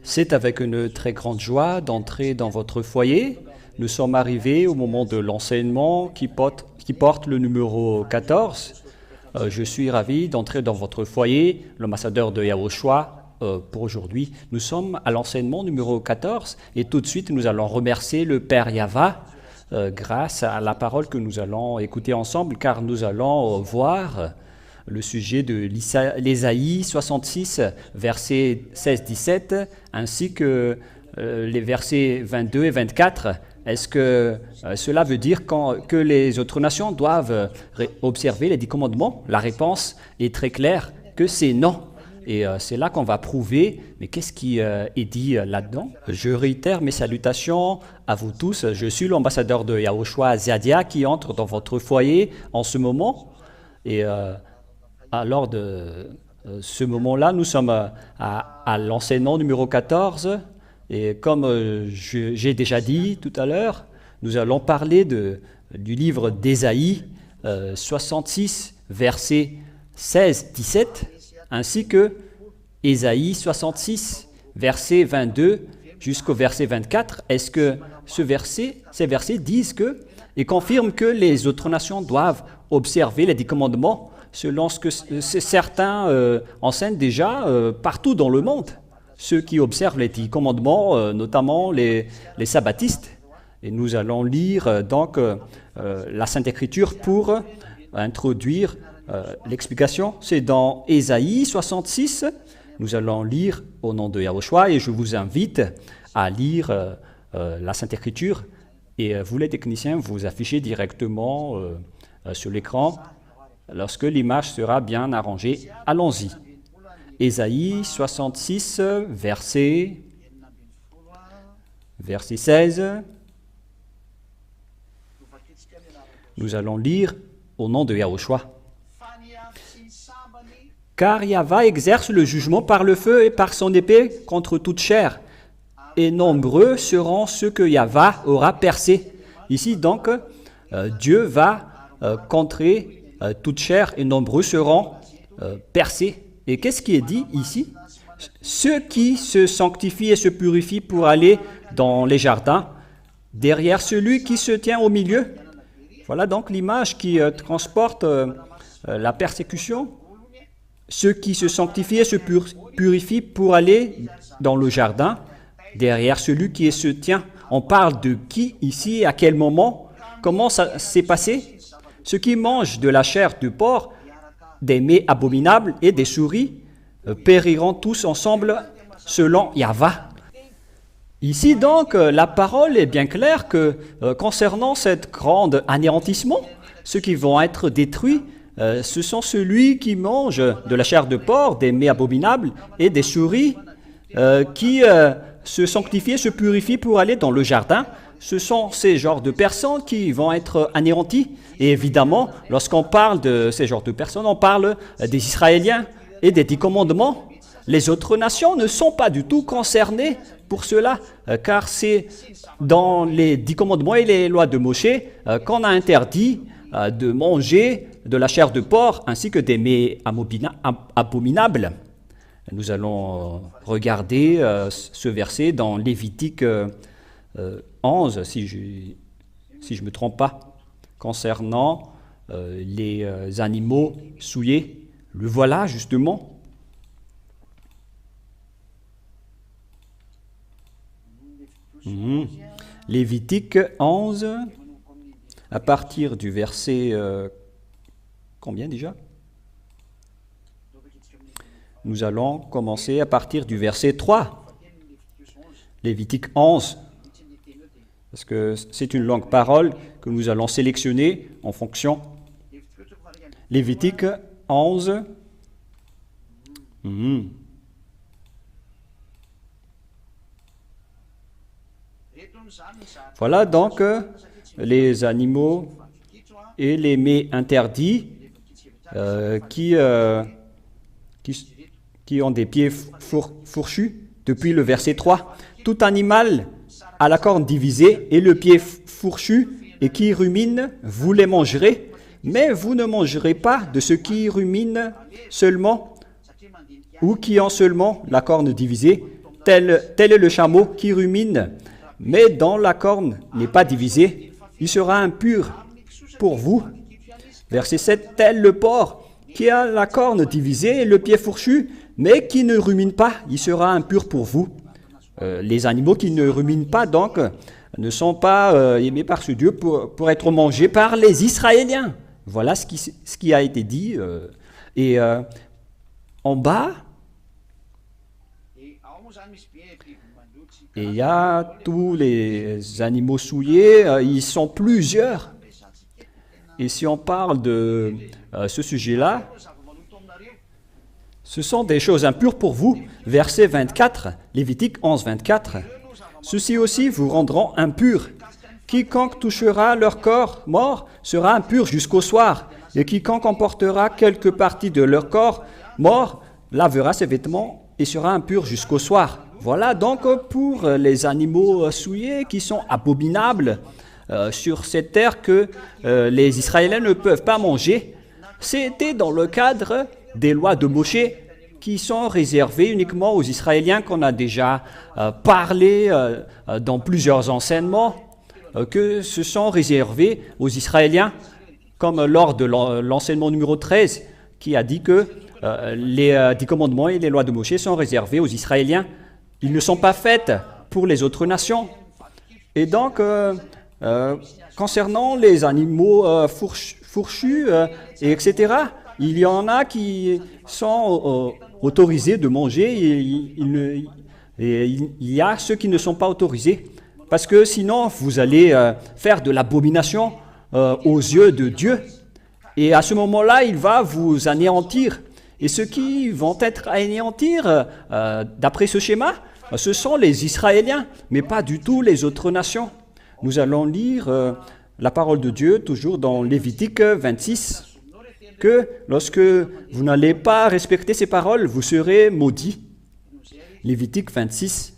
C'est avec une très grande joie d'entrer dans votre foyer. Nous sommes arrivés au moment de l'enseignement qui porte le numéro 14. Je suis ravi d'entrer dans votre foyer, l'ambassadeur de Yahushua, pour aujourd'hui. Nous sommes à l'enseignement numéro 14 et tout de suite nous allons remercier le Père Yava grâce à la parole que nous allons écouter ensemble, car nous allons voir le sujet de l'Ésaïe 66, versets 16-17, ainsi que les versets 22 et 24. Est-ce que cela veut dire que les autres nations doivent observer les 10 commandements? La réponse est très claire, que c'est non. Et c'est là qu'on va prouver, mais qu'est-ce qui est dit là-dedans? Je réitère mes salutations à vous tous. Je suis l'ambassadeur de Yahushua Ziadia qui entre dans votre foyer en ce moment. Et lors de ce moment-là, nous sommes à l'enseignement numéro 14. Et comme j'ai déjà dit tout à l'heure, nous allons parler du livre d'Ésaïe 66, versets 16-17, ainsi que Ésaïe 66, verset 22 jusqu'au verset 24. Est-ce que ces versets disent et confirment que les autres nations doivent observer les 10 commandements selon ce que certains enseignent déjà partout dans le monde? Ceux qui observent les 10 commandements, notamment les sabbatistes. Et nous allons lire donc la Sainte Écriture pour introduire l'explication. C'est dans Ésaïe 66. Nous allons lire au nom de Yahushua et je vous invite à lire la Sainte Écriture. Et vous, les techniciens, vous affichez directement sur l'écran lorsque l'image sera bien arrangée. Allons-y. Ésaïe 66, verset 16. Nous allons lire au nom de Yahushua. Car Yahva exerce le jugement par le feu et par son épée contre toute chair, et nombreux seront ceux que Yahva aura percés. Ici donc, Dieu va contrer toute chair, et nombreux seront percés. Et qu'est-ce qui est dit ici? Ceux qui se sanctifient et se purifient pour aller dans les jardins, derrière celui qui se tient au milieu. Voilà donc l'image qui transporte la persécution. Ceux qui se sanctifient et se purifient pour aller dans le jardin, derrière celui qui se tient. On parle de qui ici, à quel moment, comment ça s'est passé? Ceux qui mangent de la chair de porc, des mets abominables et des souris périront tous ensemble selon Yahva. Ici donc, la parole est bien claire que concernant cet grand anéantissement, ceux qui vont être détruits, ce sont ceux qui mangent de la chair de porc, des mets abominables et des souris qui se sanctifient, se purifient pour aller dans le jardin. Ce sont ces genres de personnes qui vont être anéantis. Et évidemment, lorsqu'on parle de ces genres de personnes, on parle des Israéliens et des 10 commandements. Les autres nations ne sont pas du tout concernées pour cela, car c'est dans les 10 commandements et les lois de Moshe qu'on a interdit de manger de la chair de porc ainsi que des mets abominables. Nous allons regarder ce verset dans Lévitique 11, si je ne me trompe pas, concernant les animaux souillés. Le voilà justement. Lévitique 11, à partir du verset... combien déjà? Nous allons commencer à partir du verset 3. Lévitique 11. Parce que c'est une longue parole que nous allons sélectionner en fonction. Lévitique 11. Voilà donc les animaux et les mets interdits qui ont des pieds fourchus depuis le verset 3. Tout animal à la corne divisée et le pied fourchu et qui rumine, vous les mangerez, mais vous ne mangerez pas de ce qui rumine seulement ou qui ont seulement la corne divisée, tel est le chameau qui rumine, mais dont la corne n'est pas divisée. Il sera impur pour vous. Verset 7, tel le porc qui a la corne divisée et le pied fourchu, mais qui ne rumine pas, il sera impur pour vous. Les animaux qui ne ruminent pas, donc, ne sont pas aimés par ce Dieu pour être mangés par les Israéliens. Voilà ce qui a été dit. Et en bas, et il y a tous les animaux souillés, ils sont plusieurs. Et si on parle de ce sujet-là, ce sont des choses impures pour vous. Verset 24, Lévitique 11, 24. Ceux-ci aussi vous rendront impurs. Quiconque touchera leur corps mort sera impur jusqu'au soir. Et quiconque emportera quelque partie de leur corps mort lavera ses vêtements et sera impur jusqu'au soir. Voilà donc pour les animaux souillés qui sont abominables sur cette terre que les Israéliens ne peuvent pas manger. C'était dans le cadre des lois de Moshe qui sont réservées uniquement aux Israéliens, qu'on a déjà parlé dans plusieurs enseignements, que ce sont réservés aux Israéliens, comme lors de l'enseignement numéro 13, qui a dit que les 10 commandements et les lois de Moshe sont réservés aux Israéliens. Ils ne sont pas faits pour les autres nations. Et donc, concernant les animaux fourchus, etc., il y en a qui sont autorisés de manger et il y a ceux qui ne sont pas autorisés. Parce que sinon, vous allez faire de l'abomination aux yeux de Dieu. Et à ce moment-là, il va vous anéantir. Et ceux qui vont être anéantis, d'après ce schéma, ce sont les Israéliens, mais pas du tout les autres nations. Nous allons lire la parole de Dieu, toujours dans Lévitique 26, que lorsque vous n'allez pas respecter ces paroles, vous serez maudits. Lévitique 26,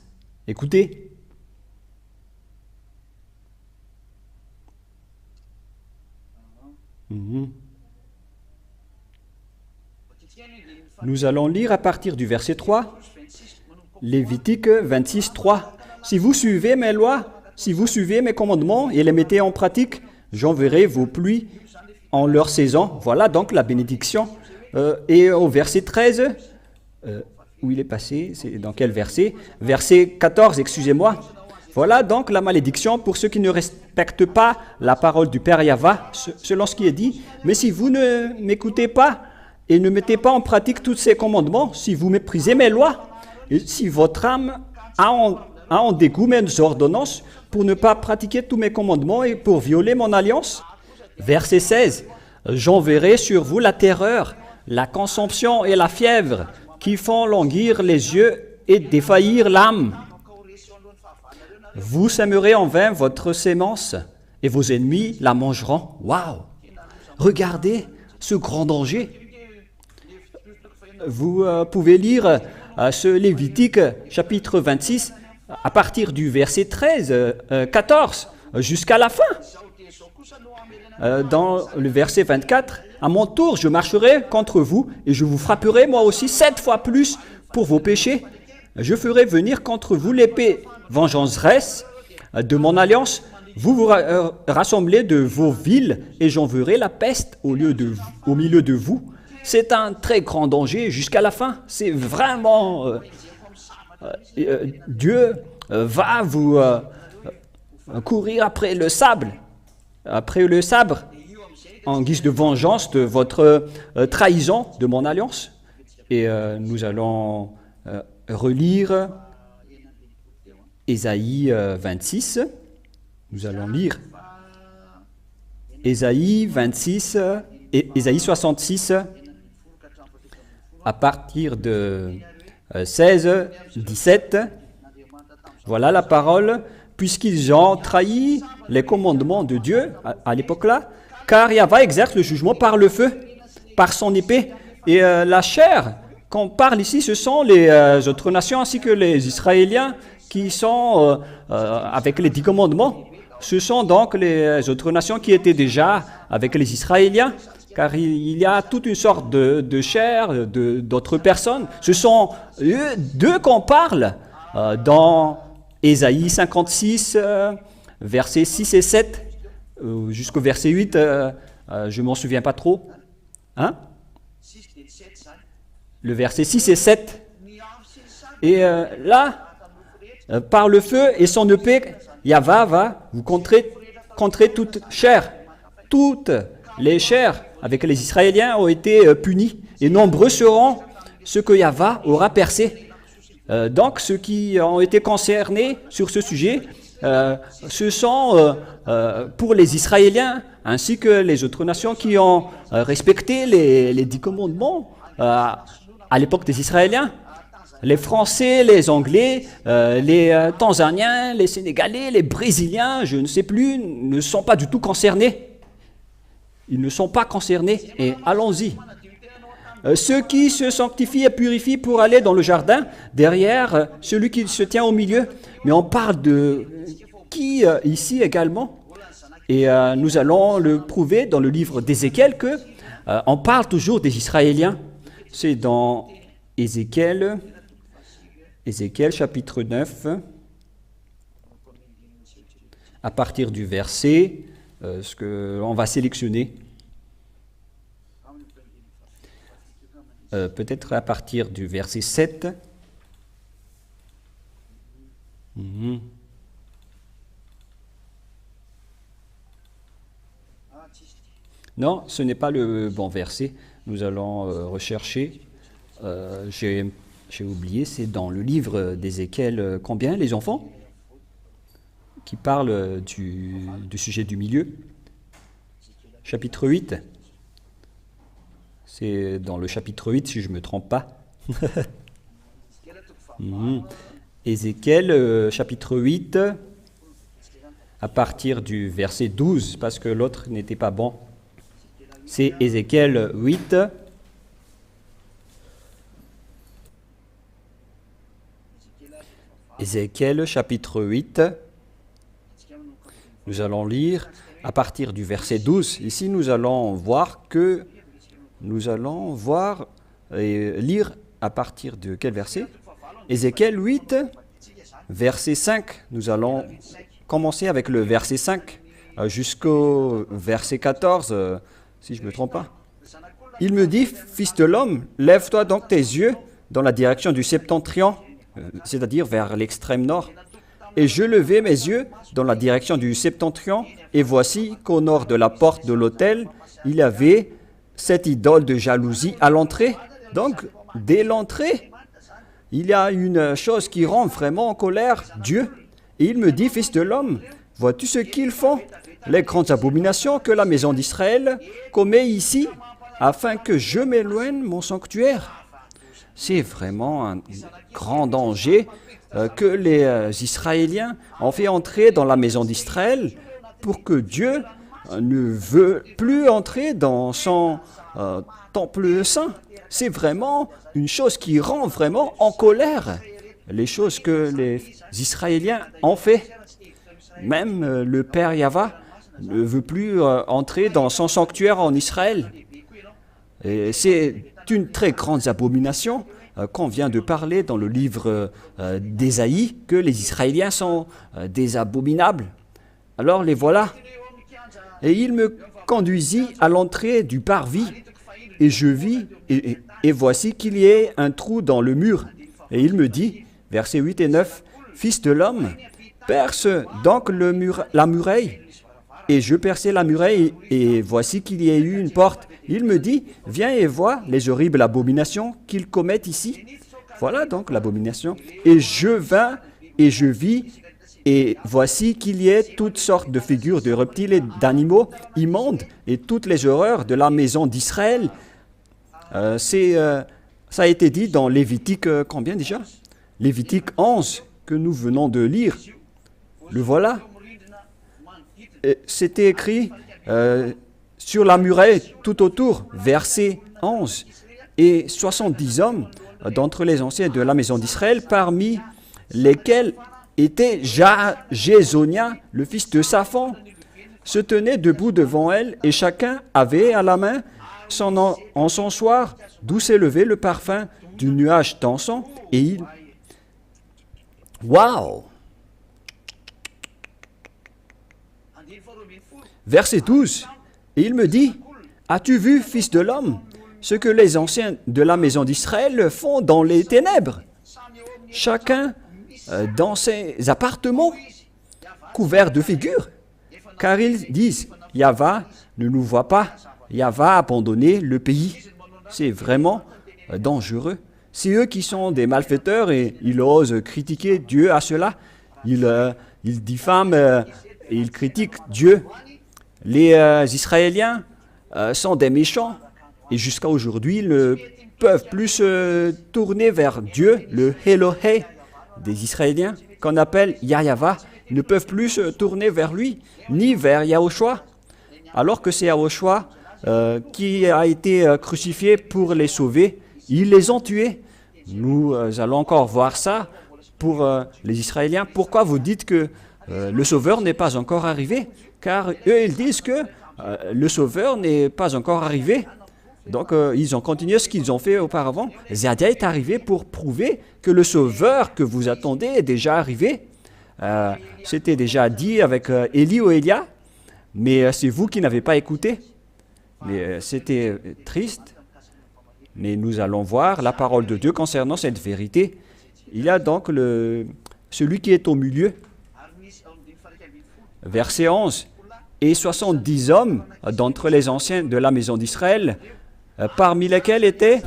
écoutez. Nous allons lire à partir du verset 3, Lévitique 26, 3. Si vous suivez mes lois, si vous suivez mes commandements et les mettez en pratique, j'enverrai vos pluies en leur saison. Voilà donc la bénédiction. Et au verset 13, où il est passé, c'est dans quel verset? Verset 14, excusez-moi. Voilà donc la malédiction pour ceux qui ne respectent pas la parole du Père Yahva, selon ce qui est dit. Mais si vous ne m'écoutez pas et ne mettez pas en pratique tous ces commandements, si vous méprisez mes lois, et si votre âme a en dégoût mes ordonnances pour ne pas pratiquer tous mes commandements et pour violer mon alliance. Verset 16, j'enverrai sur vous la terreur, la consomption et la fièvre qui font languir les yeux et défaillir l'âme. Vous sèmerez en vain votre sémence et vos ennemis la mangeront. Waouh! Regardez ce grand danger. Vous pouvez lire ce Lévitique chapitre 26 à partir du verset 13, 14 jusqu'à la fin. Dans le verset 24, à mon tour, je marcherai contre vous et je vous frapperai moi aussi 7 fois plus pour vos péchés. Je ferai venir contre vous l'épée vengeresse de mon alliance. Vous vous rassemblez de vos villes et j'enverrai la peste au milieu de vous. C'est un très grand danger jusqu'à la fin. C'est vraiment... Dieu va vous courir après le sabre, en guise de vengeance de votre trahison de mon alliance. Et nous allons relire Ésaïe 26. Nous allons lire Ésaïe 26 et Ésaïe 66 à partir de 16, 17. Voilà la parole. Puisqu'ils ont trahi les commandements de Dieu à l'époque-là, car Yahva exerce le jugement par le feu, par son épée. Et la chair qu'on parle ici, ce sont les autres nations ainsi que les Israéliens qui sont avec les 10 commandements. Ce sont donc les autres nations qui étaient déjà avec les Israéliens, car il y a toute une sorte de chair d'autres personnes. Ce sont d'eux qu'on parle dans Ésaïe 56, versets 6 et 7, jusqu'au verset 8, je ne m'en souviens pas trop. Hein? Le verset 6 et 7. Et là, par le feu et son épée, Yahva va vous contrer toute chair. Toutes les chairs avec les Israéliens ont été punis, et nombreux seront ceux que Yahva aura percés. Donc, ceux qui ont été concernés sur ce sujet, ce sont pour les Israéliens, ainsi que les autres nations qui ont respecté les 10 commandements à l'époque des Israéliens. Les Français, les Anglais, les Tanzaniens, les Sénégalais, les Brésiliens, je ne sais plus, ne sont pas du tout concernés. Ils ne sont pas concernés. Et allons-y. Ceux qui se sanctifient et purifient pour aller dans le jardin, derrière celui qui se tient au milieu. Mais on parle de qui ici également? Et nous allons le prouver dans le livre d'Ézéchiel que on parle toujours des Israéliens. C'est dans Ézéchiel chapitre 9, à partir du verset, ce qu'on va sélectionner. Peut-être à partir du verset 7. Non, ce n'est pas le bon verset. Nous allons rechercher. J'ai oublié, c'est dans le livre d'Ézéchiel, combien, les enfants? Qui parle du sujet du milieu. Chapitre 8. C'est dans le chapitre 8, si je ne me trompe pas. Ézéchiel, chapitre 8, à partir du verset 12, parce que l'autre n'était pas bon. C'est Ézéchiel 8. Ézéchiel, chapitre 8. Nous allons lire à partir du verset 12. Ici, nous allons voir et lire à partir de quel verset? Ézéchiel 8, verset 5. Nous allons commencer avec le verset 5 jusqu'au verset 14, si je ne me trompe pas. Il me dit, fils de l'homme, lève-toi donc tes yeux dans la direction du septentrion, c'est-à-dire vers l'extrême nord. Et je levai mes yeux dans la direction du septentrion, et voici qu'au nord de la porte de l'autel, il y avait cette idole de jalousie à l'entrée. Donc, dès l'entrée, il y a une chose qui rend vraiment en colère Dieu. Et il me dit, fils de l'homme, vois-tu ce qu'ils font? Les grandes abominations que la maison d'Israël commet ici, afin que je m'éloigne mon sanctuaire. C'est vraiment un grand danger que les Israéliens ont fait entrer dans la maison d'Israël pour que Dieu ne veut plus entrer dans son temple saint. C'est vraiment une chose qui rend vraiment en colère les choses que les Israéliens ont fait. Même le Père Yahva ne veut plus entrer dans son sanctuaire en Israël. Et c'est une très grande abomination qu'on vient de parler dans le livre d'Ésaïe, que les Israéliens sont des abominables. Alors les voilà. Et il me conduisit à l'entrée du parvis, et je vis, et voici qu'il y ait un trou dans le mur. Et il me dit, versets 8 et 9, « Fils de l'homme, perce donc la muraille. » Et je perçai la muraille, et voici qu'il y a eu une porte. Il me dit, « Viens et vois les horribles abominations qu'ils commettent ici. » Voilà donc l'abomination. Et je vins, et je vis, et voici qu'il y ait toutes sortes de figures de reptiles et d'animaux immondes, et toutes les horreurs de la maison d'Israël. Ça a été dit dans Lévitique, combien déjà? Lévitique 11, que nous venons de lire. Le voilà. C'était écrit sur la muraille tout autour, verset 11. Et 70 hommes d'entre les anciens de la maison d'Israël, parmi lesquels était Jézonia, le fils de Saphan, se tenaient debout devant elle, et chacun avait à la main son encensoir, d'où s'élevait le parfum du nuage d'encens, et Waouh! Verset 12. Et il me dit, as-tu vu, fils de l'homme, ce que les anciens de la maison d'Israël font dans les ténèbres? Chacun dans ses appartements, couverts de figures, car ils disent, Yahva ne nous voit pas, Yahva a abandonné le pays. C'est vraiment dangereux. C'est eux qui sont des malfaiteurs et ils osent critiquer Dieu à cela. Ils diffament et ils critiquent Dieu. Les Israéliens sont des méchants et jusqu'à aujourd'hui, ils ne peuvent plus se tourner vers Dieu, le Elohé des Israéliens, qu'on appelle Yahva. Ils ne peuvent plus se tourner vers lui, ni vers Yahushua, alors que c'est Yahushua qui a été crucifié pour les sauver. Ils les ont tués. Nous allons encore voir ça pour les Israéliens. Pourquoi vous dites que le Sauveur n'est pas encore arrivé? Car eux, ils disent que le Sauveur n'est pas encore arrivé. Donc, ils ont continué ce qu'ils ont fait auparavant. Zadia est arrivé pour prouver que le Sauveur que vous attendez est déjà arrivé. C'était déjà dit avec Élie ou Élia, mais c'est vous qui n'avez pas écouté. Mais c'était triste. Mais nous allons voir la parole de Dieu concernant cette vérité. Il y a donc celui qui est au milieu. Verset 11. Et 70 hommes d'entre les anciens de la maison d'Israël, parmi lesquels était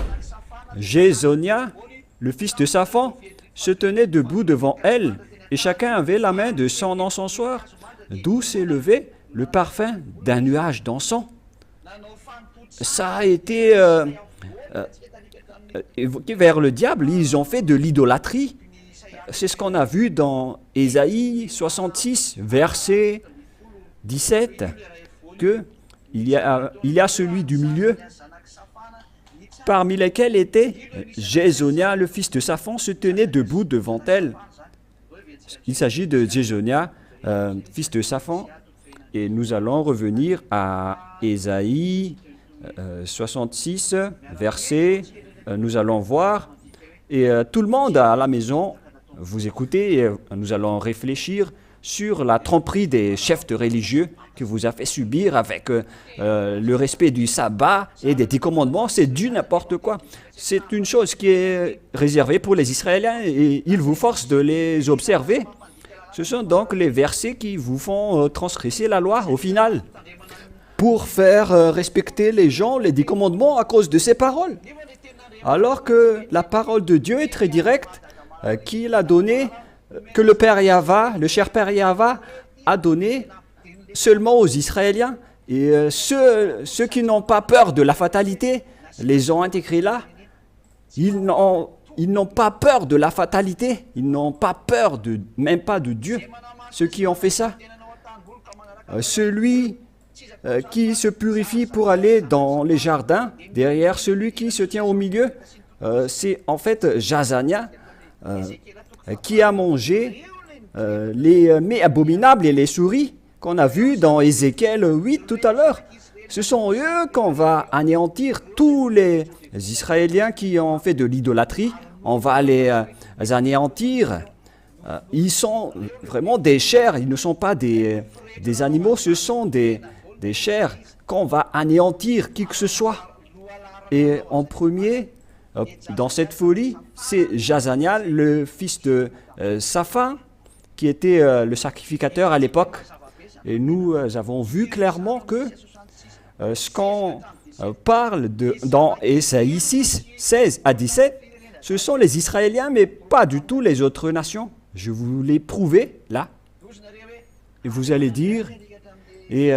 Jézonia, le fils de Saphan, se tenaient debout devant elle, et chacun avait la main de son encensoir, d'où s'élevait le parfum d'un nuage d'encens. Ça a été évoqué vers le diable. Ils ont fait de l'idolâtrie. C'est ce qu'on a vu dans Ésaïe 66, verset 17, que il y a celui du milieu, parmi lesquels était Jézonia, le fils de Saphan, se tenait debout devant elle. Il s'agit de Jézonia, fils de Saphan, et nous allons revenir à Ésaïe 66, verset, nous allons voir, et tout le monde à la maison, vous écoutez, et nous allons réfléchir sur la tromperie des chefs de religieux que vous a fait subir avec le respect du sabbat et des 10 commandements. C'est du n'importe quoi. C'est une chose qui est réservée pour les Israéliens et ils vous forcent de les observer. Ce sont donc les versets qui vous font transgresser la loi au final pour faire respecter les gens, les 10 commandements à cause de ces paroles. Alors que la parole de Dieu est très directe, qu'il a donné, que le Père Yahva, le cher Père Yahva, a donné seulement aux Israéliens. Et ceux qui n'ont pas peur de la fatalité, les ont intégrés là. Ils n'ont pas peur de la fatalité. Ils n'ont pas peur même pas de Dieu, ceux qui ont fait ça. Celui qui se purifie pour aller dans les jardins, derrière celui qui se tient au milieu, c'est en fait Jazania, qui a mangé les mets abominables et les souris qu'on a vus dans Ézéchiel 8 tout à l'heure. Ce sont eux qu'on va anéantir, tous les Israéliens qui ont fait de l'idolâtrie. On va les anéantir. Ils sont vraiment des chairs, ils ne sont pas des animaux, ce sont des chairs qu'on va anéantir qui que ce soit. Et en premier, dans cette folie, c'est Jazania, le fils de Saphan, qui était le sacrificateur à l'époque. Et nous avons vu clairement que ce qu'on parle dans Ésaïe 6, 16 à 17, ce sont les Israéliens, mais pas du tout les autres nations. Je vous l'ai prouvé là. Et vous allez dire, et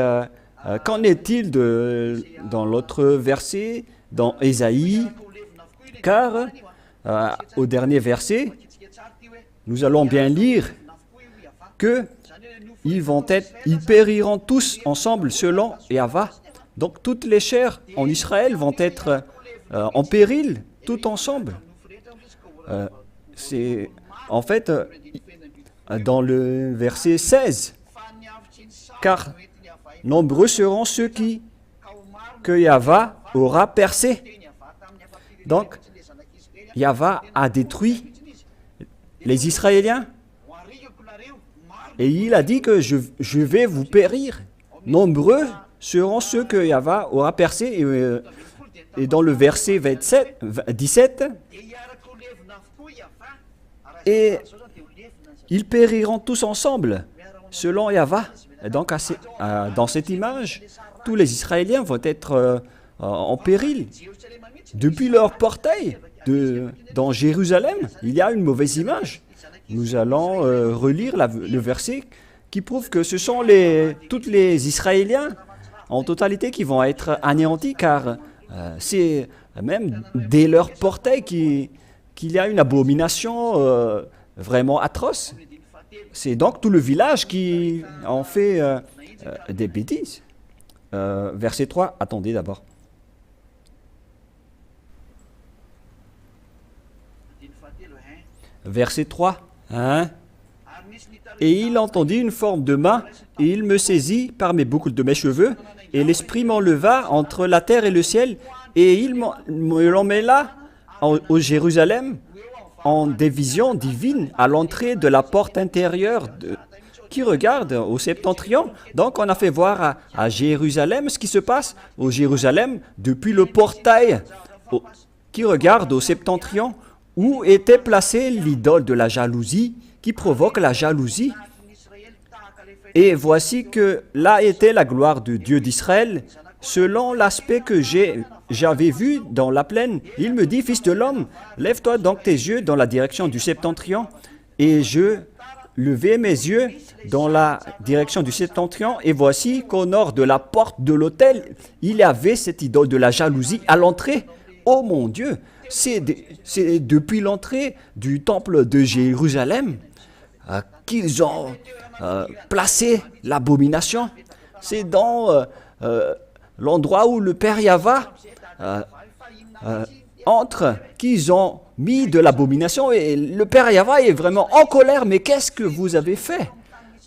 qu'en est-il dans l'autre verset, dans Ésaïe? Car au dernier verset, nous allons bien lire que ils périront tous ensemble selon Yahva. Donc toutes les chairs en Israël vont être en péril, tout ensemble. C'est en fait dans le verset 16, car nombreux seront ceux que Yahva aura percés. Donc Yahva a détruit les Israéliens Et il a dit que je vais vous périr. Nombreux seront ceux que Yahva aura percés. Et dans le verset 17, et ils périront tous ensemble, selon Yahva. Et donc, dans cette image, tous les Israéliens vont être en péril. Depuis leur portail dans Jérusalem, il y a une mauvaise image. Nous allons relire le verset qui prouve que ce sont tous les Israéliens en totalité qui vont être anéantis, car c'est même dès leur portail qu'il y a une abomination vraiment atroce. C'est donc tout le village qui en fait des bêtises. Verset 3, attendez d'abord. Verset 3, hein? Et il entendit une forme de main, et il me saisit par mes boucles de mes cheveux, et l'esprit m'enleva entre la terre et le ciel, et il me l'emmena au Jérusalem, en des visions divines, à l'entrée de la porte intérieure qui regarde au septentrion. Donc on a fait voir à Jérusalem ce qui se passe au Jérusalem depuis le portail qui regarde au septentrion, où était placée l'idole de la jalousie, qui provoque la jalousie. Et voici que là était la gloire de Dieu d'Israël, selon l'aspect que j'avais vu dans la plaine. Il me dit, fils de l'homme, lève-toi donc tes yeux dans la direction du septentrion. Et je levai mes yeux dans la direction du septentrion, et voici qu'au nord de la porte de l'autel, il y avait cette idole de la jalousie à l'entrée. Oh mon Dieu! C'est depuis l'entrée du temple de Jérusalem qu'ils ont placé l'abomination. C'est dans l'endroit où le Père Yahva entre qu'ils ont mis de l'abomination. Et le Père Yahva est vraiment en colère. Mais qu'est-ce que vous avez fait?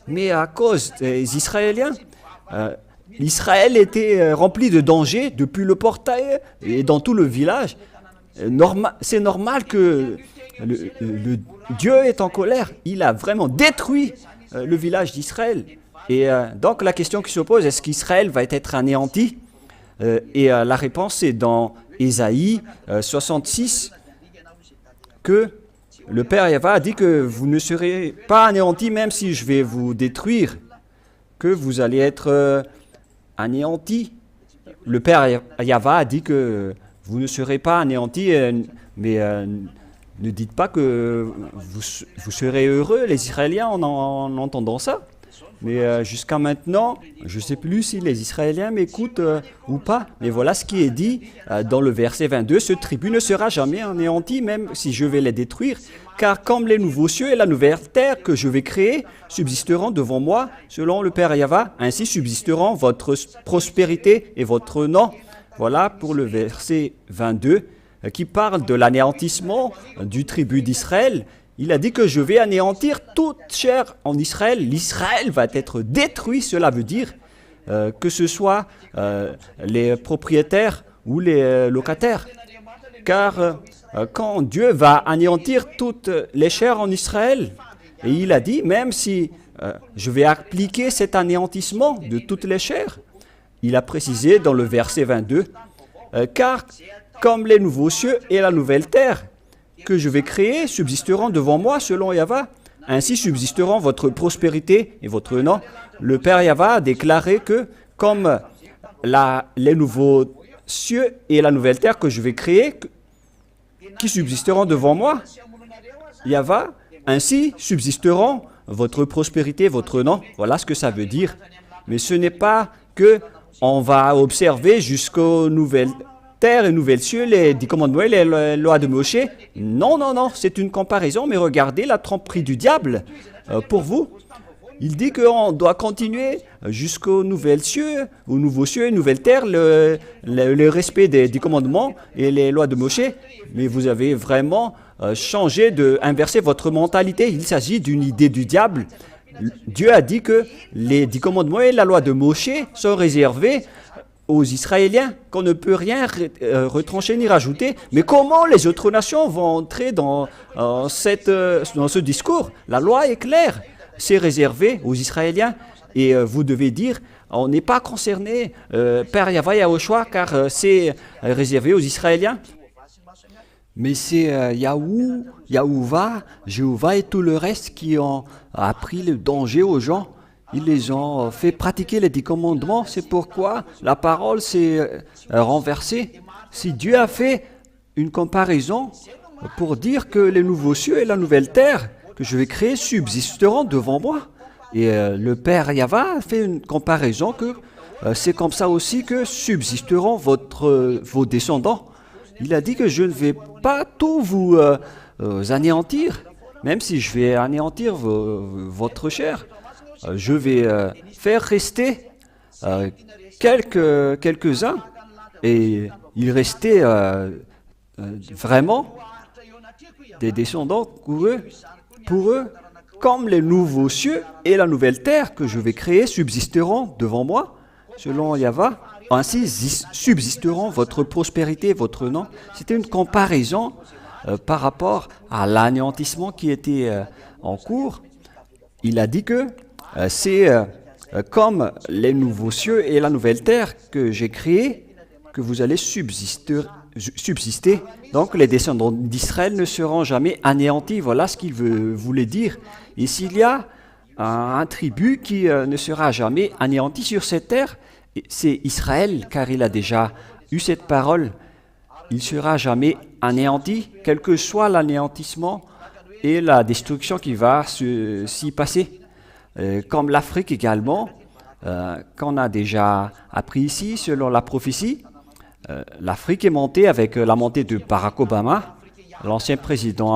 Mais à cause des Israéliens, Israël était rempli de dangers depuis le portail et dans tout le village. C'est normal que le Dieu est en colère. Il a vraiment détruit le village d'Israël. Et donc la question qui se pose, est-ce qu'Israël va être anéanti? Et la réponse est dans Ésaïe 66, que le Père Yahva a dit que vous ne serez pas anéantis même si je vais vous détruire, que vous allez être anéantis. Le Père Yahva a dit que vous ne serez pas anéantis, mais ne dites pas que vous serez heureux, les Israéliens, en entendant ça. Mais jusqu'à maintenant, je ne sais plus si les Israéliens m'écoutent ou pas. Mais voilà ce qui est dit dans le verset 22. Ce tribut ne sera jamais anéanti, même si je vais les détruire. Car comme les nouveaux cieux et la nouvelle terre que je vais créer subsisteront devant moi, selon le Père Yahva, ainsi subsisteront votre prospérité et votre nom. Voilà pour le verset 22 qui parle de l'anéantissement du tribut d'Israël. Il a dit que je vais anéantir toute chair en Israël. L'Israël va être détruit. Cela veut dire que ce soit les propriétaires ou les locataires. Car quand Dieu va anéantir toutes les chairs en Israël, et il a dit, même si je vais appliquer cet anéantissement de toutes les chairs, il a précisé dans le verset 22, car comme les nouveaux cieux et la nouvelle terre que je vais créer subsisteront devant moi selon Yahva, ainsi subsisteront votre prospérité et votre nom. Le Père Yahva a déclaré que comme les nouveaux cieux et la nouvelle terre que je vais créer, qui subsisteront devant moi, Yahva, ainsi subsisteront votre prospérité, votre nom. Voilà ce que ça veut dire. Mais ce n'est pas que on va observer jusqu'aux nouvelles terres et nouvelles cieux, les 10 commandements et les lois de Moshe. Non, non, non, c'est une comparaison, mais regardez la tromperie du diable pour vous. Il dit qu'on doit continuer jusqu'aux nouvelles cieux, aux nouveaux cieux et nouvelles terres, le respect des 10 commandements et les lois de Moshe. Mais vous avez vraiment changé, inversé votre mentalité. Il s'agit d'une idée du diable. Dieu a dit que les 10 commandements et la loi de Moshe sont réservés aux Israéliens, qu'on ne peut rien retrancher ni rajouter. Mais comment les autres nations vont entrer dans ce discours? La loi est claire. c'est réservé aux Israéliens. Et vous devez dire, on n'est pas concerné, Père Yahweh Yahushua, car c'est réservé aux Israéliens. Mais c'est Yahuwah, Jéhovah et tout le reste qui ont appris le danger aux gens. Ils les ont fait pratiquer les 10 commandements. C'est pourquoi la parole s'est renversée. Si Dieu a fait une comparaison pour dire que les nouveaux cieux et la nouvelle terre que je vais créer subsisteront devant moi. Et le Père Yahweh a fait une comparaison que c'est comme ça aussi que subsisteront vos descendants. Il a dit que je ne vais pas tout vous anéantir, même si je vais anéantir votre chair. Je vais faire rester quelques-uns et il restait vraiment des descendants pour eux, comme les nouveaux cieux et la nouvelle terre que je vais créer subsisteront devant moi, selon Yahweh. Ainsi subsisteront votre prospérité, votre nom. C'était une comparaison par rapport à l'anéantissement qui était en cours. Il a dit que c'est comme les nouveaux cieux et la nouvelle terre que j'ai créés, que vous allez subsister. Donc les descendants d'Israël ne seront jamais anéantis. Voilà ce qu'il voulait dire. Et s'il y a un tribut qui ne sera jamais anéanti sur cette terre, c'est Israël, car il a déjà eu cette parole. Il ne sera jamais anéanti, quel que soit l'anéantissement et la destruction qui va s'y passer. Comme l'Afrique également, qu'on a déjà appris ici, selon la prophétie, l'Afrique est montée avec la montée de Barack Obama, l'ancien président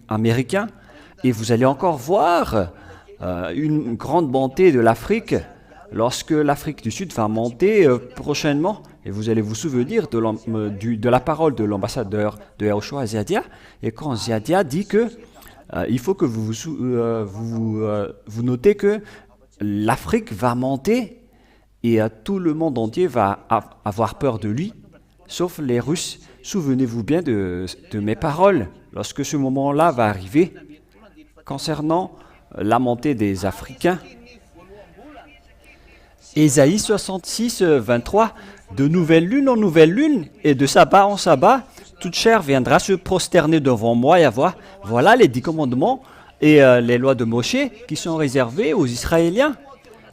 américain, et vous allez encore voir une grande montée de l'Afrique lorsque l'Afrique du Sud va monter prochainement. Et vous allez vous souvenir de la parole de l'ambassadeur de Yahushua Ziadia, et quand Ziadia dit que il faut que vous notez que l'Afrique va monter et tout le monde entier va avoir peur de lui, sauf les Russes. Souvenez-vous bien de mes paroles lorsque ce moment-là va arriver concernant la montée des Africains. Ésaïe 66, 23, de nouvelle lune en nouvelle lune et de sabbat en sabbat, toute chair viendra se prosterner devant moi et avoir. Voilà les 10 commandements et les lois de Moshe qui sont réservées aux Israéliens.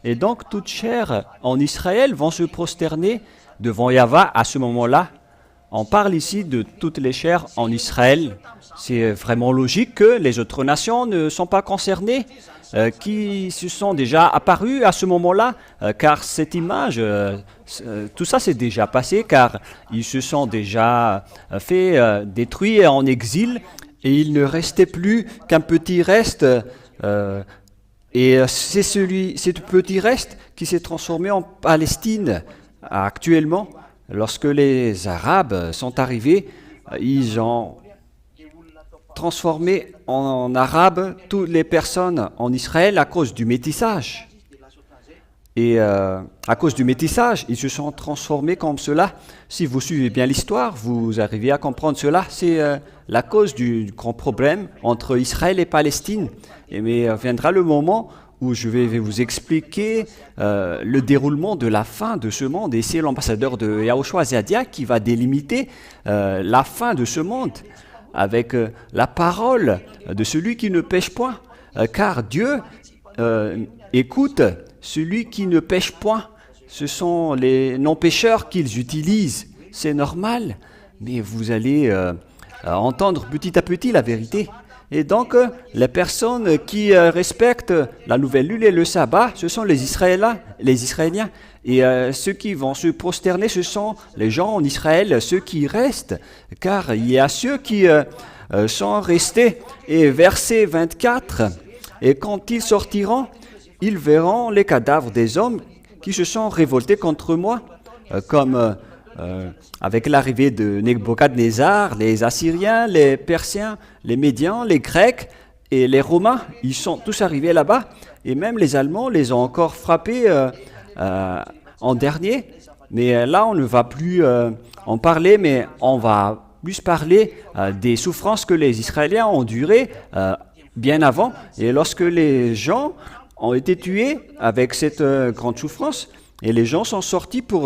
Et donc toute chair en Israël vont se prosterner devant Yahweh à ce moment-là. On parle ici de toutes les chairs en Israël. C'est vraiment logique que les autres nations ne sont pas concernées, qui se sont déjà apparues à ce moment-là, car cette image, tout ça s'est déjà passé, car ils se sont déjà fait détruire en exil, et il ne restait plus qu'un petit reste, et c'est ce petit reste qui s'est transformé en Palestine actuellement. Lorsque les Arabes sont arrivés, ils ont transformé en Arabes toutes les personnes en Israël à cause du métissage. Et à cause du métissage, ils se sont transformés comme cela. Si vous suivez bien l'histoire, vous arrivez à comprendre cela. C'est la cause du grand problème entre Israël et Palestine. Mais viendra le moment où je vais vous expliquer le déroulement de la fin de ce monde. Et c'est l'ambassadeur de Yahushua Ziadia qui va délimiter la fin de ce monde avec la parole de celui qui ne pêche point. Car Dieu écoute celui qui ne pêche point. Ce sont les non-pécheurs qu'ils utilisent. C'est normal, mais vous allez entendre petit à petit la vérité. Et donc, les personnes qui respectent la nouvelle lune et le sabbat, ce sont les Israéliens. Et ceux qui vont se prosterner, ce sont les gens en Israël, ceux qui restent. Car il y a ceux qui sont restés. Et verset 24, « Et quand ils sortiront, ils verront les cadavres des hommes qui se sont révoltés contre moi, comme avec l'arrivée de Nebuchadnezzar, les Assyriens, les Persiens, les Médians, les Grecs et les Romains, ils sont tous arrivés là-bas, et même les Allemands les ont encore frappés en dernier. Mais là, on ne va plus en parler, mais on va plus parler des souffrances que les Israéliens ont endurées bien avant. Et lorsque les gens ont été tués avec cette grande souffrance, et les gens sont sortis pour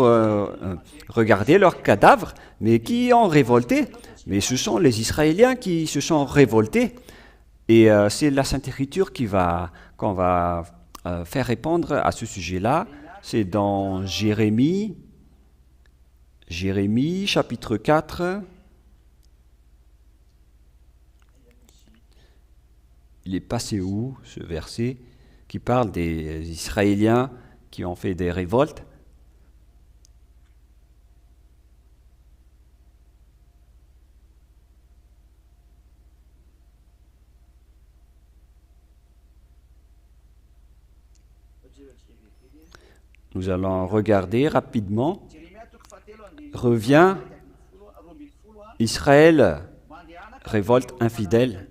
regarder leurs cadavres, mais qui ont révolté. Mais ce sont les Israéliens qui se sont révoltés. Et c'est la Sainte Écriture qu'on va faire répondre à ce sujet-là. C'est dans Jérémie chapitre 4. Il est passé où, ce verset, qui parle des Israéliens qui ont fait des révoltes? Nous allons regarder rapidement. Revient, Israël, révolte infidèle.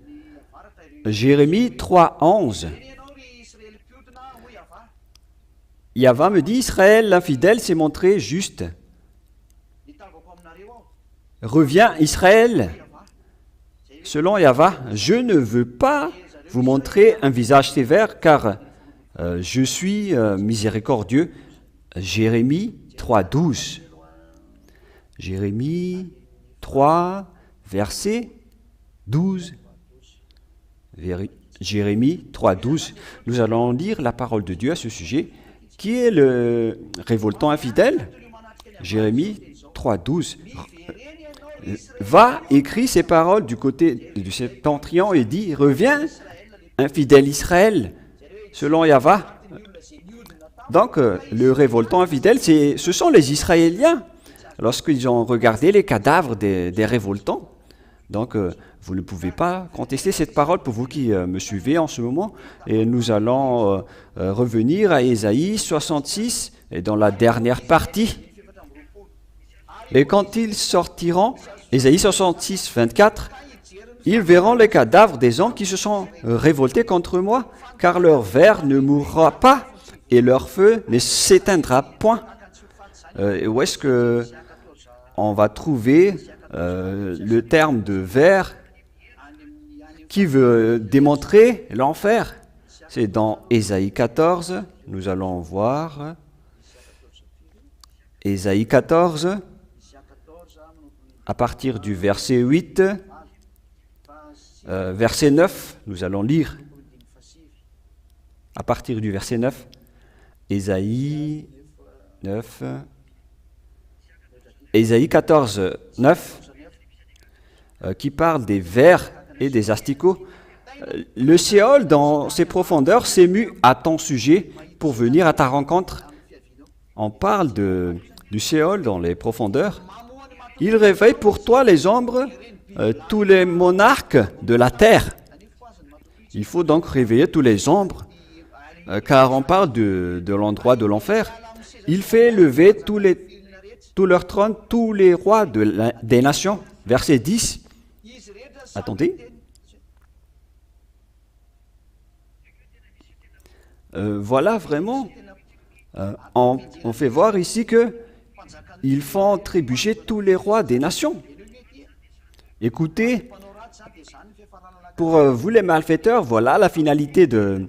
Jérémie 3:11. Yahva me dit, Israël, l'infidèle, s'est montré juste. Reviens, Israël, selon Yahva, je ne veux pas vous montrer un visage sévère, car je suis miséricordieux. Jérémie 3:12. Jérémie 3, verset 12. Jérémie 3:12. Nous allons lire la parole de Dieu à ce sujet. Qui est le révoltant infidèle? Jérémie 3:12. Va, écrit ces paroles du côté du septentrion et dit, reviens, infidèle Israël, selon Yahva. Donc, le révoltant infidèle, ce sont les Israéliens, lorsqu'ils ont regardé les cadavres des révoltants. Donc, vous ne pouvez pas contester cette parole pour vous qui me suivez en ce moment. Et nous allons revenir à Ésaïe 66, et dans la dernière partie. Et quand ils sortiront, Ésaïe 66, 24, ils verront les cadavres des hommes qui se sont révoltés contre moi, car leur ver ne mourra pas et leur feu ne s'éteindra point. Où est-ce que on va trouver le terme de ver qui veut démontrer l'enfer? C'est dans Ésaïe 14, nous allons voir. Ésaïe 14, à partir du verset 8, verset 9, nous allons lire. À partir du verset 9, Ésaïe 9, Ésaïe 14, 9, qui parle des vers et des asticots. Le Séol, dans ses profondeurs, s'émut à ton sujet pour venir à ta rencontre. On parle du Séol dans les profondeurs. Il réveille pour toi les ombres, tous les monarques de la terre. Il faut donc réveiller tous les ombres, car on parle de l'endroit de l'enfer. Il fait lever tous leurs trônes, tous les rois des nations. Verset 10. Attendez. Voilà vraiment. On fait voir ici que ils font trébucher tous les rois des nations. Écoutez, pour vous les malfaiteurs, voilà la finalité de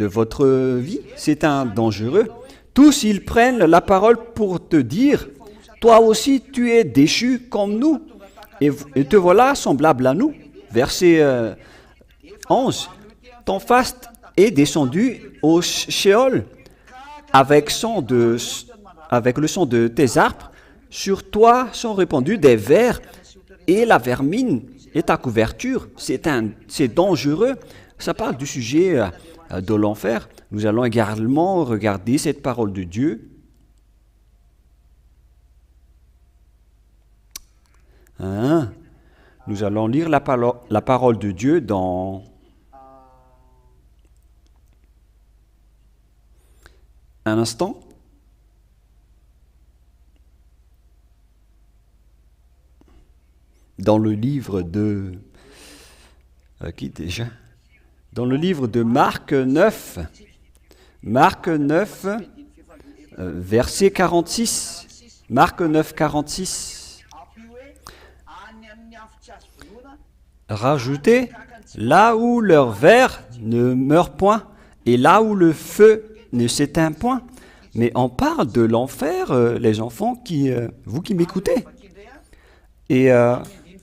votre vie. C'est un dangereux. Tous, ils prennent la parole pour te dire, toi aussi tu es déchu comme nous, et te voilà semblable à nous. Verset 11. Ton faste est descendu au Sheol avec le son de tes harpes. Sur toi sont répandus des vers et la vermine est ta couverture. C'est dangereux. Ça parle du sujet de l'enfer. Nous allons également regarder cette parole de Dieu. Nous allons lire la parole de Dieu dans un instant. Dans le livre de... qui déjà? Dans le livre de Marc 9. Marc 9, verset 46. Marc 9, 46. rajouter là où leur ver ne meurt point et là où le feu ne s'éteint point. Mais on parle de l'enfer, les enfants, vous qui m'écoutez. Et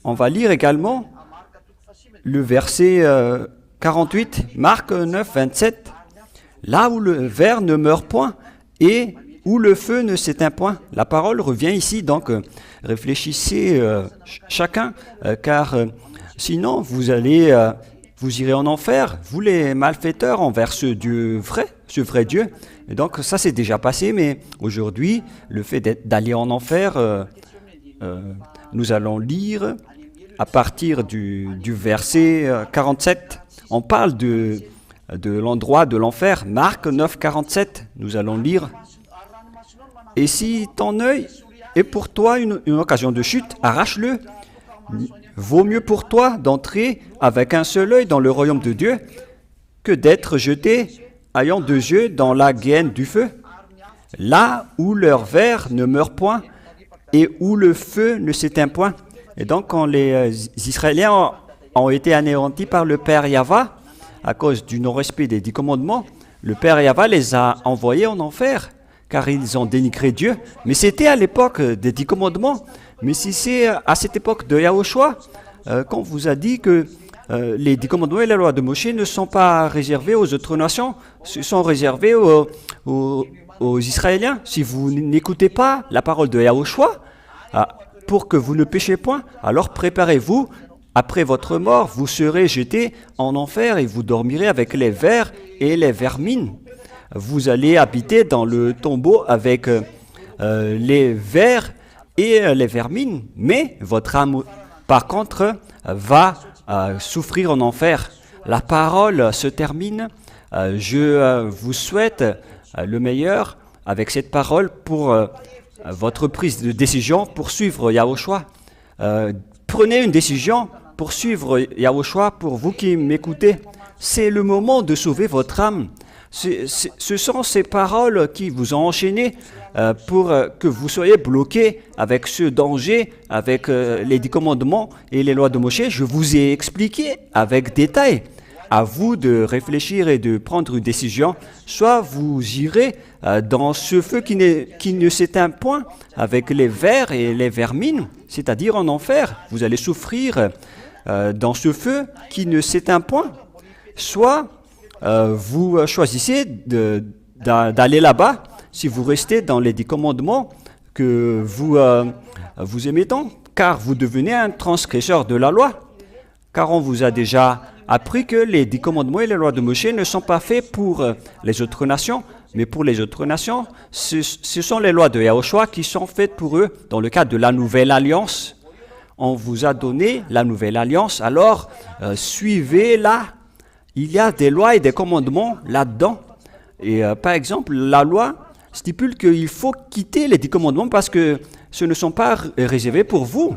on va lire également le verset 48, Marc 9, 27. Là où le ver ne meurt point et où le feu ne s'éteint point. La parole revient ici, donc réfléchissez chacun, car sinon vous irez en enfer, vous les malfaiteurs, envers ce vrai Dieu. Et donc ça c'est déjà passé, mais aujourd'hui, le fait d'aller en enfer, nous allons lire à partir du verset 47. On parle de l'endroit de l'enfer, Marc 9, 47. Nous allons lire. Et si ton œil est pour toi une occasion de chute, arrache-le. Vaut mieux pour toi d'entrer avec un seul œil dans le royaume de Dieu que d'être jeté, ayant deux yeux, dans la gaine du feu. Là où leur ver ne meurt point et où le feu ne s'éteint point. Et donc, quand les Israéliens ont été anéantis par le Père Yahva, à cause du non-respect des 10 commandements, le Père Yahva les a envoyés en enfer, car ils ont dénigré Dieu. Mais c'était à l'époque des 10 commandements. Mais si c'est à cette époque de Yahushua, qu'on vous a dit que les 10 commandements et la loi de Moshe ne sont pas réservés aux autres nations, ce sont réservés aux Israéliens. Si vous n'écoutez pas la parole de Yahushua, pour que vous ne péchiez point, alors préparez-vous. Après votre mort, vous serez jetés en enfer et vous dormirez avec les vers et les vermines. Vous allez habiter dans le tombeau avec les vers et les vermines, mais votre âme, par contre, va souffrir en enfer. La parole se termine. Je vous souhaite le meilleur avec cette parole pour votre prise de décision pour suivre Yahushua. Prenez une décision pour suivre Yahushua, pour vous qui m'écoutez. C'est le moment de sauver votre âme. Ce sont ces paroles qui vous ont enchaîné pour que vous soyez bloqués avec ce danger, avec les 10 commandements et les lois de Moshe. Je vous ai expliqué avec détail. À vous de réfléchir et de prendre une décision. Soit vous irez dans ce feu qui ne s'éteint point avec les vers et les vermines, c'est-à-dire en enfer. Vous allez souffrir dans ce feu qui ne s'éteint point. Soit vous choisissez d'aller là-bas si vous restez dans les 10 commandements que vous aimez tant, car vous devenez un transgresseur de la loi. Car on vous a déjà appris que les 10 commandements et les lois de Moshe ne sont pas faits pour les autres nations, mais pour les autres nations, ce sont les lois de Yahushua qui sont faites pour eux dans le cadre de la nouvelle alliance. On vous a donné la nouvelle alliance, alors suivez-la. Il y a des lois et des commandements là-dedans. Et par exemple, la loi stipule qu'il faut quitter les 10 commandements parce que ce ne sont pas réservés pour vous.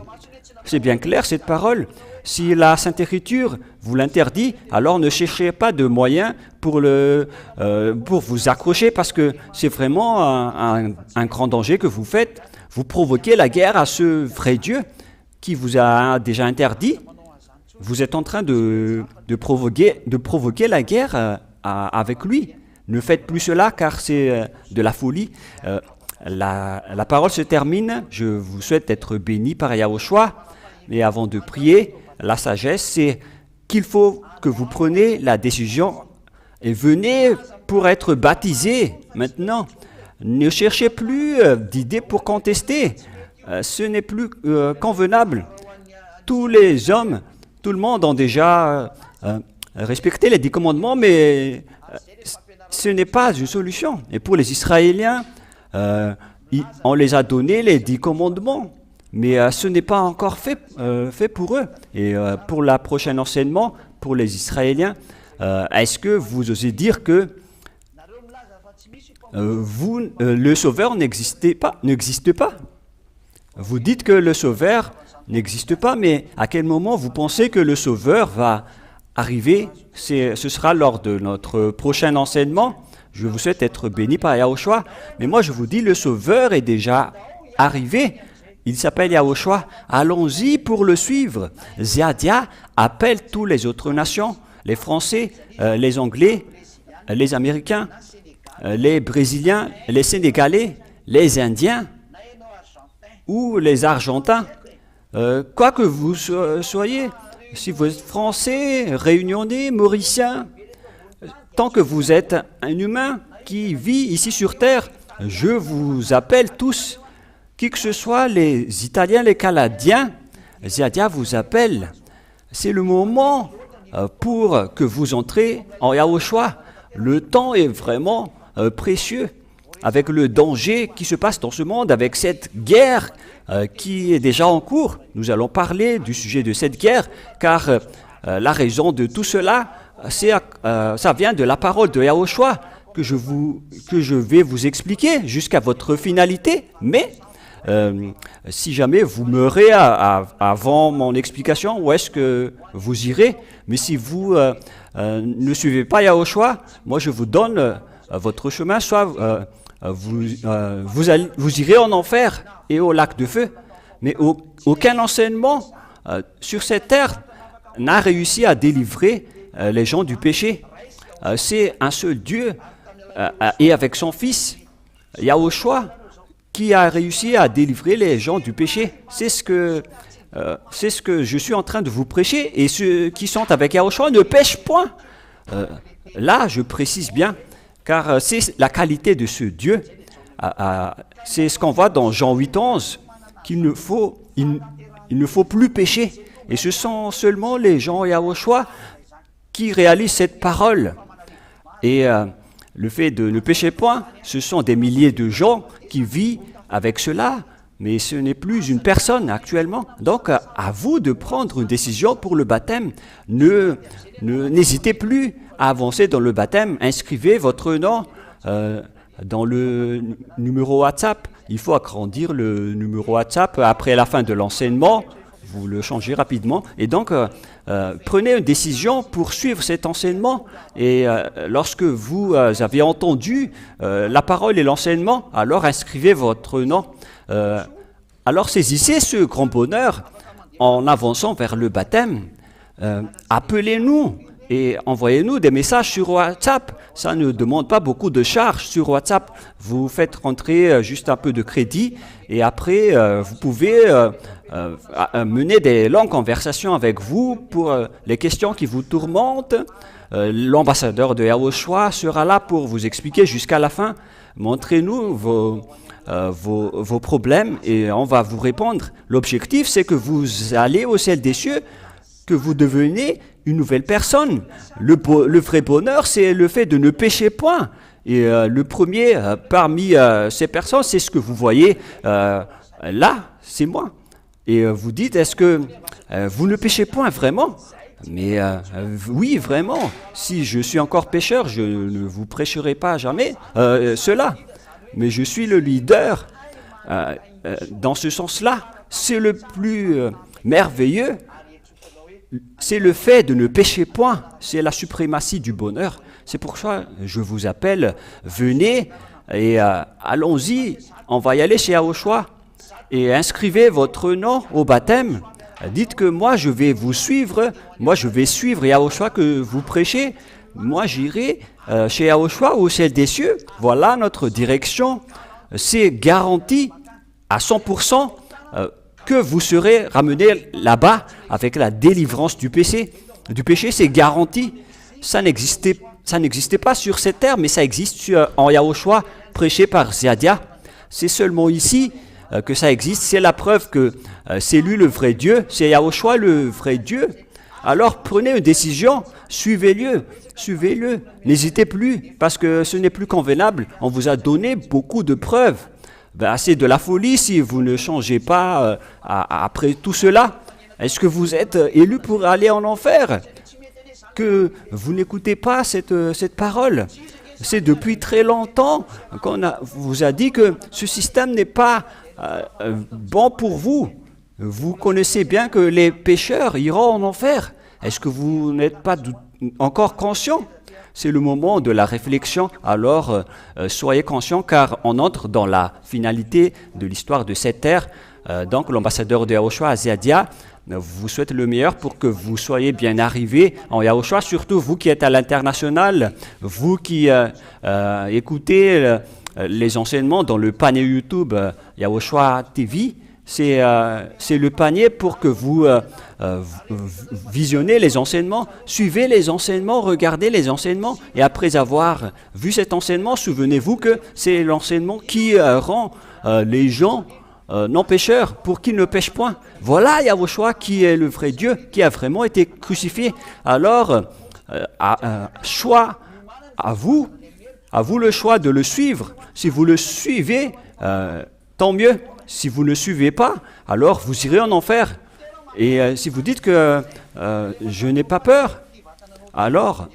C'est bien clair cette parole. Si la Sainte Écriture vous l'interdit, alors ne cherchez pas de moyens pour vous accrocher parce que c'est vraiment un grand danger que vous faites. Vous provoquez la guerre à ce vrai Dieu qui vous a déjà interdit. Vous êtes en train de provoquer la guerre avec lui. Ne faites plus cela car c'est de la folie. La parole se termine. Je vous souhaite être béni par Yahushua. Et avant de prier, la sagesse, c'est qu'il faut que vous preniez la décision et venez pour être baptisé maintenant. Ne cherchez plus d'idées pour contester. Ce n'est plus convenable. Tous les hommes, tout le monde ont déjà respecté les 10 commandements, mais ce n'est pas une solution. Et pour les Israéliens, on les a donné les 10 commandements. Mais ce n'est pas encore fait pour eux. Et pour la prochaine enseignement, pour les Israéliens, est-ce que vous osez dire que le Sauveur n'existe pas? Vous dites que le Sauveur n'existe pas, mais à quel moment vous pensez que le Sauveur va arriver? Ce sera lors de notre prochain enseignement. Je vous souhaite être béni par Yahushua. Mais moi, je vous dis, le Sauveur est déjà arrivé. Il s'appelle Yahushua. Allons-y pour le suivre. Ziadia appelle toutes les autres nations, les Français, les Anglais, les Américains, les Brésiliens, les Sénégalais, les Indiens ou les Argentins. Quoi que vous soyez, si vous êtes Français, Réunionnais, Mauriciens, tant que vous êtes un humain qui vit ici sur Terre, je vous appelle tous. Qui que ce soit, les Italiens, les Canadiens, Ziadia vous appelle. C'est le moment pour que vous entrez en Yahushua. Le temps est vraiment précieux. Avec le danger qui se passe dans ce monde, avec cette guerre qui est déjà en cours. Nous allons parler du sujet de cette guerre, car la raison de tout cela, ça vient de la parole de Yahushua que je vais vous expliquer jusqu'à votre finalité. Mais si jamais vous meurez avant mon explication, où est-ce que vous irez? Mais si vous ne suivez pas Yahushua, moi je vous donne votre chemin, soit vous irez en enfer et au lac de feu. Mais aucun enseignement sur cette terre n'a réussi à délivrer les gens du péché. C'est un seul Dieu et avec son Fils, Yahushua, qui a réussi à délivrer les gens du péché. C'est ce que je suis en train de vous prêcher. Et ceux qui sont avec Yahushua ne pêchent point. Là, je précise bien, car c'est la qualité de ce Dieu. C'est ce qu'on voit dans Jean 8:11, qu'il ne faut plus pécher. Et ce sont seulement les gens Yahushua qui réalisent cette parole. Et le fait de ne pécher point, ce sont des milliers de gens qui vivent avec cela, mais ce n'est plus une personne actuellement. Donc, à vous de prendre une décision pour le baptême. N'hésitez plus à avancer dans le baptême. Inscrivez votre nom dans le numéro WhatsApp. Il faut agrandir le numéro WhatsApp après la fin de l'enseignement. Vous le changez rapidement. Et donc, prenez une décision pour suivre cet enseignement. Et lorsque vous avez entendu la parole et l'enseignement, alors inscrivez votre nom. Alors saisissez ce grand bonheur en avançant vers le baptême. Appelez-nous et envoyez-nous des messages sur WhatsApp. Ça ne demande pas beaucoup de charges sur WhatsApp. Vous faites rentrer juste un peu de crédit et après, vous pouvez mener des longues conversations avec vous pour les questions qui vous tourmentent. L'ambassadeur de Yahushua sera là pour vous expliquer jusqu'à la fin. Montrez-nous vos problèmes et on va vous répondre. L'objectif, c'est que vous allez au ciel des cieux, que vous deveniez une nouvelle personne. Le vrai bonheur, c'est le fait de ne pécher point. Et le premier parmi ces personnes, c'est ce que vous voyez là, c'est moi. Et vous dites, est-ce que vous ne péchez point vraiment? Mais oui, vraiment. Si je suis encore pécheur, je ne vous prêcherai pas jamais cela. Mais je suis le leader dans ce sens-là. C'est le plus merveilleux. C'est le fait de ne pécher point. C'est la suprématie du bonheur. C'est pour ça que je vous appelle, venez et allons-y. On va y aller chez Yahushua et inscrivez votre nom au baptême. Dites que moi je vais vous suivre. Moi je vais suivre Yahushua que vous prêchez. Moi j'irai chez Yahushua au ciel des cieux. Voilà notre direction. C'est garanti à 100% que vous serez ramené là-bas avec la délivrance du péché. C'est garanti. Ça n'existait pas sur cette terre, mais ça existe en Yahushua, prêché par Ziadia. C'est seulement ici que ça existe. C'est la preuve que c'est lui le vrai Dieu, c'est Yahushua le vrai Dieu. Alors prenez une décision, suivez-le. N'hésitez plus, parce que ce n'est plus convenable. On vous a donné beaucoup de preuves. C'est de la folie si vous ne changez pas après tout cela. Est-ce que vous êtes élu pour aller en enfer? Que vous n'écoutez pas cette parole? C'est depuis très longtemps qu'on vous a dit que ce système n'est pas bon pour vous. Vous connaissez bien que les pécheurs iront en enfer. Est-ce que vous n'êtes pas encore conscient? C'est le moment de la réflexion, alors soyez conscients car on entre dans la finalité de l'histoire de cette terre. Donc l'ambassadeur de Yahushua à Ziadia vous souhaite le meilleur pour que vous soyez bien arrivés en Yahushua, surtout vous qui êtes à l'international, vous qui écoutez les enseignements dans le panier YouTube Yahushua TV. C'est le panier pour que vous visionnez les enseignements, suivez les enseignements, regardez les enseignements. Et après avoir vu cet enseignement, souvenez-vous que c'est l'enseignement qui rend les gens non pécheurs pour qu'ils ne pêchent point. Voilà Yahushua qui est le vrai Dieu, qui a vraiment été crucifié. Alors, choix à vous le choix de le suivre. Si vous le suivez, tant mieux. Si vous ne le suivez pas, alors vous irez en enfer. Et si vous dites que je n'ai pas peur, alors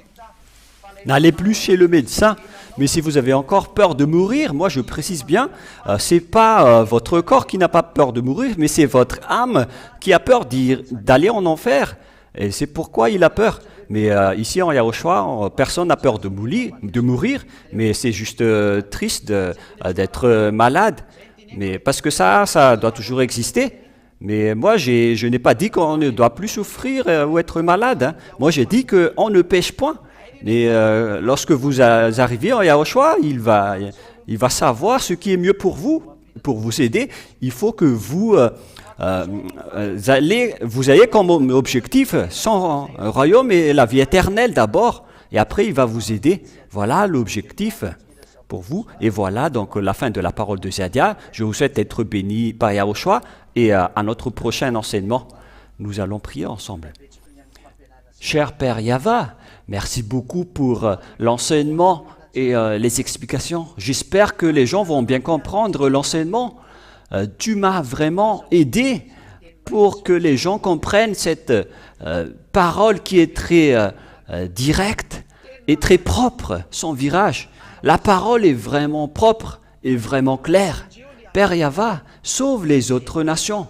n'allez plus chez le médecin. Mais si vous avez encore peur de mourir, moi je précise bien, c'est pas votre corps qui n'a pas peur de mourir, mais c'est votre âme qui a peur d'aller en enfer. Et c'est pourquoi il a peur. Mais ici en Yahushua, personne n'a peur de mourir, mais c'est juste triste d'être malade. Mais parce que ça doit toujours exister. Mais moi, je n'ai pas dit qu'on ne doit plus souffrir ou être malade. Hein. Moi, j'ai dit qu'on ne pêche point. Et lorsque vous arrivez en Yahushua, il va savoir ce qui est mieux pour vous aider. Il faut que vous ayez comme objectif son royaume et la vie éternelle d'abord. Et après, il va vous aider. Voilà l'objectif pour vous. Et voilà donc la fin de la parole de Ziadia. Je vous souhaite d'être bénis par Yahushua. Et à notre prochain enseignement, nous allons prier ensemble. Cher Père Yava, merci beaucoup pour l'enseignement et les explications. J'espère que les gens vont bien comprendre l'enseignement. Tu m'as vraiment aidé pour que les gens comprennent cette parole qui est très directe et très propre, sans virage. La parole est vraiment propre et vraiment claire. Père Yava, sauve les autres nations,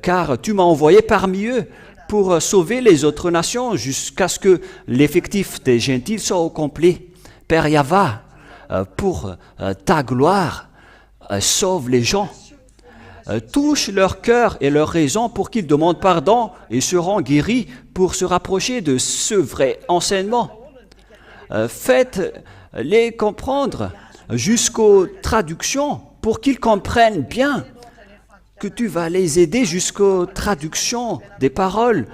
car tu m'as envoyé parmi eux pour sauver les autres nations jusqu'à ce que l'effectif des gentils soit au complet. Père Yava, pour ta gloire, sauve les gens. Touche leur cœur et leur raison pour qu'ils demandent pardon et seront guéris pour se rapprocher de ce vrai enseignement. Faites-les comprendre jusqu'aux traductions pour qu'ils comprennent bien que tu vas les aider jusqu'aux traductions des paroles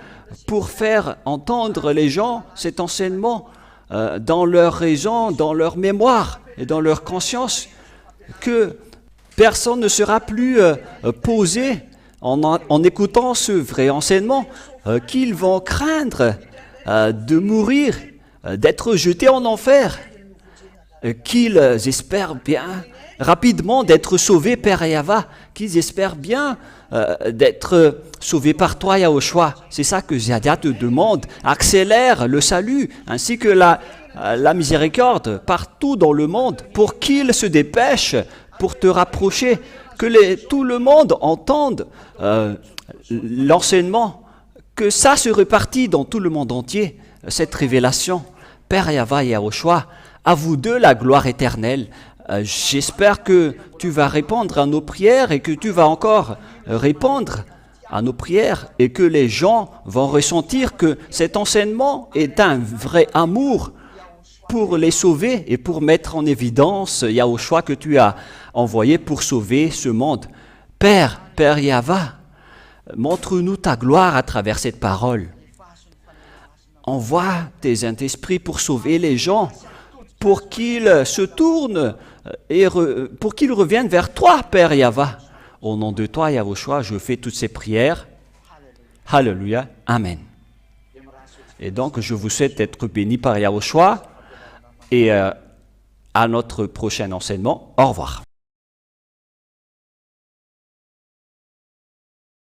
pour faire entendre les gens cet enseignement dans leur raison, dans leur mémoire et dans leur conscience, que personne ne sera plus posé en écoutant ce vrai enseignement, qu'ils vont craindre de mourir, d'être jetés en enfer, qu'ils espèrent bien rapidement d'être sauvés, Père Yava, qu'ils espèrent bien d'être sauvés par toi, Yahushua. C'est ça que Ziadia te demande. Accélère le salut ainsi que la miséricorde partout dans le monde pour qu'ils se dépêchent pour te rapprocher, que tout le monde entende l'enseignement, que ça se répartit dans tout le monde entier, cette révélation. Père Yava et Yahushua, à vous deux la gloire éternelle. J'espère que tu vas répondre à nos prières et que tu vas encore répondre à nos prières et que les gens vont ressentir que cet enseignement est un vrai amour pour les sauver et pour mettre en évidence Yahushua que tu as envoyé pour sauver ce monde. Père Yava, montre-nous ta gloire à travers cette parole. Envoie tes Saint-Esprits pour sauver les gens, pour qu'ils se tournent et pour qu'ils reviennent vers toi, Père Yava. Au nom de toi, Yahushua, je fais toutes ces prières. Alléluia. Amen. Et donc, je vous souhaite d'être bénis par Yahushua et à notre prochain enseignement. Au revoir.